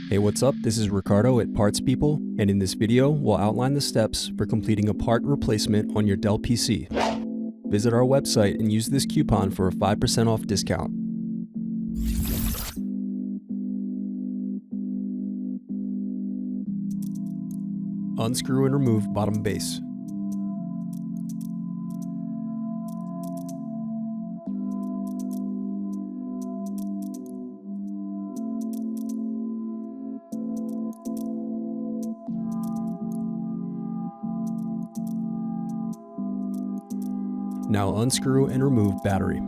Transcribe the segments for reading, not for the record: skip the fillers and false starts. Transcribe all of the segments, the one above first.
Hey, what's up? This is Ricardo at Parts People, and in this video, we'll outline the steps for completing a part replacement on your Dell PC. Visit our website and use this coupon for a 5% off discount. Unscrew and remove bottom base. Now unscrew and remove battery.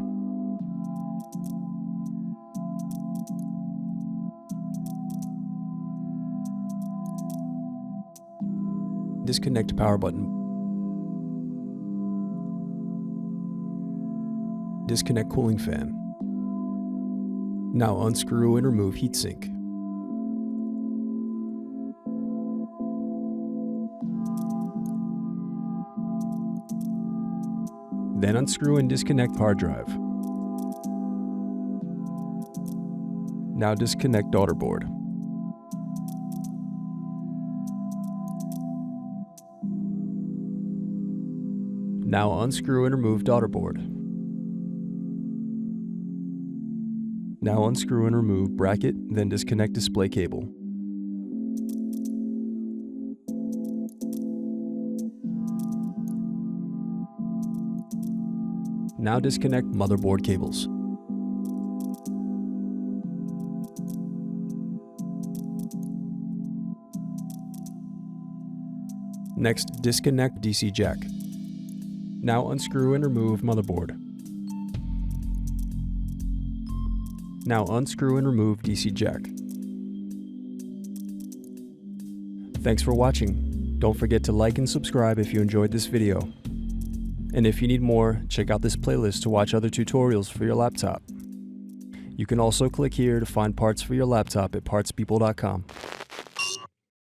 Disconnect power button. Disconnect cooling fan. Now unscrew and remove heatsink. Then unscrew and disconnect hard drive. Now disconnect daughter board. Now unscrew and remove daughter board. Now unscrew and remove bracket, then disconnect display cable. Now disconnect motherboard cables. Next, disconnect DC jack. Now unscrew and remove motherboard. Now unscrew and remove DC jack. Thanks for watching. Don't forget to like and subscribe if you enjoyed this video. And if you need more, check out this playlist to watch other tutorials for your laptop. You can also click here to find parts for your laptop at partspeople.com.